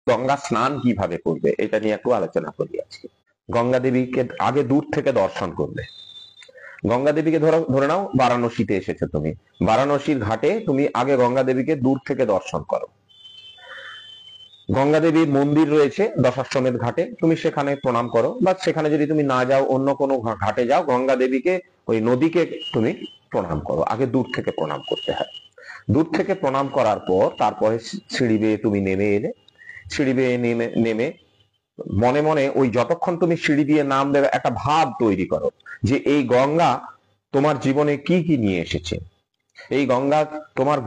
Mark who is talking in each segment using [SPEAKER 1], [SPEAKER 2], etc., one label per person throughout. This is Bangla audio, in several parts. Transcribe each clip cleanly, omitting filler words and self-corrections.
[SPEAKER 1] গঙ্গা স্নান কিভাবে করবে এটা নিয়ে একটু আলোচনা করি আজকে। গঙ্গা দেবীকে আগে দূর থেকে দর্শন করবে। গঙ্গা দেবীকে ধরে নাও বারাণসীতে এসেছো তুমি, বারাণসীর ঘাটে তুমি আগে গঙ্গা দেবীকে দূর থেকে দর্শন করো। গঙ্গা দেবীর মন্দির রয়েছে দশাশ্বমেধ ঘাটে, তুমি সেখানে প্রণাম করো, বা সেখানে যদি তুমি না যাও অন্য কোনো ঘাটে যাও, গঙ্গা দেবীকে ওই নদীকে তুমি প্রণাম করো। আগে দূর থেকে প্রণাম করতে হয়। দূর থেকে প্রণাম করার পর তারপরে সিঁড়ি বেয়ে তুমি নেমে এলে। সিঁড়ি বেয়ে নেমে নেমে মনে মনে ওই যতক্ষণ তুমি সিঁড়ি দিয়ে নাম দেবে একটা ভাব তৈরি করো যে এই গঙ্গা তোমার জীবনে কি কি নিয়ে এসেছে। এই গঙ্গা তোমার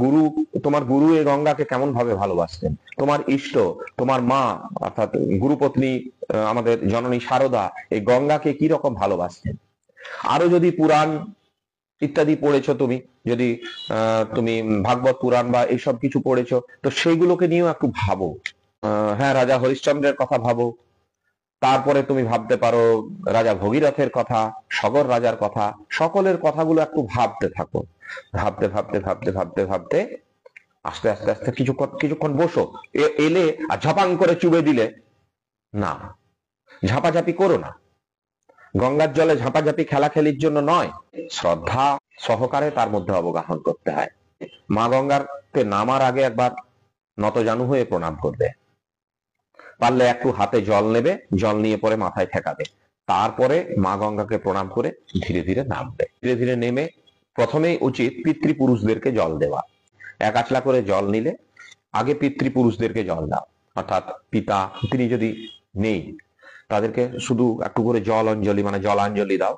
[SPEAKER 1] গুরু এই গঙ্গাকে কেমন ভাবে ভালোবাসতেন, তোমার ইষ্ট, তোমার মা অর্থাৎ গুরুপত্নী আমাদের জননী শারদা এই গঙ্গাকে কি রকম ভালোবাসতেন। আরো যদি পুরাণ ইত্যাদি পড়েছো তুমি, যদি তুমি ভাগবত পুরাণ বা এইসব কিছু পড়েছো, তো সেইগুলোকে নিয়েও একটু ভাবো। হ্যাঁ, রাজা হরিশ্চন্দ্রের কথা ভাবো। তারপরে তুমি ভাবতে পারো রাজা ভগীরথের কথা, সগর রাজার কথা, সকলের কথাগুলো একটু ভাবতে থাকো। ভাবতে ভাবতে ভাবতে ভাবতে ভাবতে আস্তে আস্তে আস্তে কিছুক্ষণ বসো। এলে আর ঝপাং করে চুবে দিলে না, ঝাপাঝাপি করো না। গঙ্গার জলে ঝাপাঝাপি খেলাখেলির জন্য নয়, শ্রদ্ধা সহকারে তার মধ্যে অবগাহন করতে হয়। মা গঙ্গারতে নামার আগে একবার নতজানু হয়ে প্রণাম করবে। পারলে একটু হাতে জল নেবে, জল নিয়ে পরে মাথায় ঠেকাবে। তারপরে মা গঙ্গাকে প্রণাম করে ধীরে ধীরে নামবে। ধীরে ধীরে নেমে প্রথমেই উচিত পিতৃপুরুষদেরকে জল দেওয়া। এক আচলা করে জল নিলে আগে পিতৃপুরুষদেরকে জল দাও, অর্থাৎ পিতা তিনি যদি নেই তাদেরকে শুধু একটু করে জল অঞ্জলি মানে জলাঞ্জলি দাও।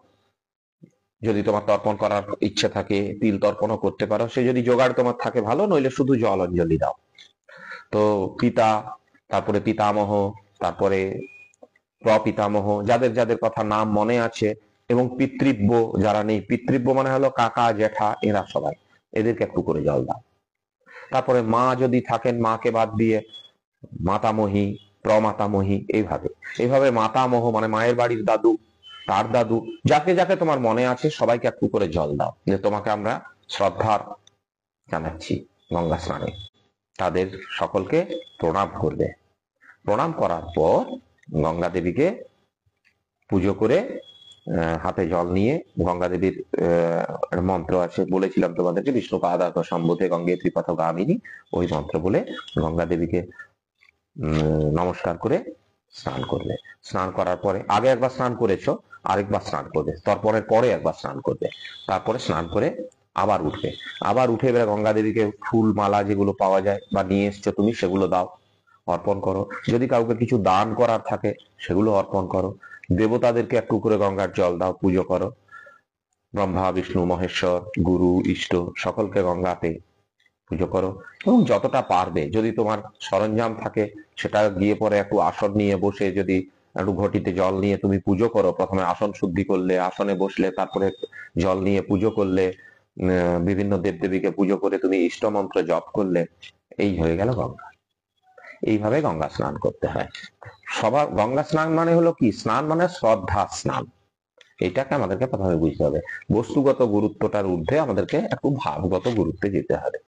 [SPEAKER 1] যদি তোমার তর্পণ করার ইচ্ছে থাকে তিল তর্পণও করতে পারো, সে যদি জোগাড় তোমার থাকে ভালো, নইলে শুধু জল অঞ্জলি দাও। তো পিতা, তারপরে পিতামহ, তারপরে প্রপিতামহ, যাদের যাদের কথা নাম মনে আছে, এবং পিতৃব্য যারা নেই, পিতৃব্য মানে হলো কাকা জ্যাঠা এরা সবাই, এদেরকে একটু করে জল দাও। তারপরে মা যদি থাকেন মাকে বাদ দিয়ে মাতামহী, প্রমাতামহী, এইভাবে এইভাবে মাতামহ মানে মায়ের বাড়ির দাদু, তার দাদু, যাকে যাকে তোমার মনে আছে সবাইকে একটু করে জল দাও, যে তোমাকে আমরা শ্রদ্ধার জানাচ্ছি গঙ্গা স্নানে। তাদের সকলকে প্রণাম করবে। প্রণাম করার পর গঙ্গা দেবীকে পুজো করে হাতে জল নিয়ে গঙ্গা দেবীর মন্ত্র আছে বলেছিলাম তোমাদেরকে, বিষ্ণু পাদাক সম্বোধে গঙ্গে ত্রিপথ গামিনী, ওই মন্ত্র বলে গঙ্গা দেবীকে নমস্কার করে স্নান করবে। স্নান করার পরে আগে একবার স্নান করেছো, আরেকবার স্নান করবে, তর্পণের পরে একবার স্নান করবে। তারপরে স্নান করে আবার উঠবে। আবার উঠে এবারে গঙ্গা দেবীকে ফুল মালা যেগুলো পাওয়া যায় বা নিয়ে এসছো তুমি সেগুলো দাও, অর্পণ করো। যদি কাউকে কিছু দান করার থাকে সেগুলো অর্পণ করো। দেবতাদেরকে একটু করে গঙ্গার জল দাও, পুজো করো। ব্রহ্মা বিষ্ণু মহেশ্বর গুরু ইষ্ট সকলকে গঙ্গাতে পুজো করো। এবং যতটা পারবে যদি তোমার সরঞ্জাম থাকে সেটা গিয়ে পরে একটু আসন নিয়ে বসে যদি একটু ঘটিতে জল নিয়ে তুমি পুজো করো। প্রথমে আসন শুদ্ধি করলে, আসনে বসলে, তারপরে জল নিয়ে পুজো করলে, বিভিন্ন দেবদেবীকে পুজো করে তুমি ইষ্ট মন্ত্র জপ করলে, এই হয়ে গেল গঙ্গা। এইভাবে গঙ্গা স্নান করতে হয়। সবার গঙ্গা স্নান মানে হলো কি, স্নান মানে শ্রদ্ধা স্নান, এটাকে আমাদেরকে প্রথমে বুঝতে হবে। বস্তুগত গুরুত্বটার ঊর্ধ্বে আমাদেরকে একটু ভাবগত গুরুত্বে যেতে হবে।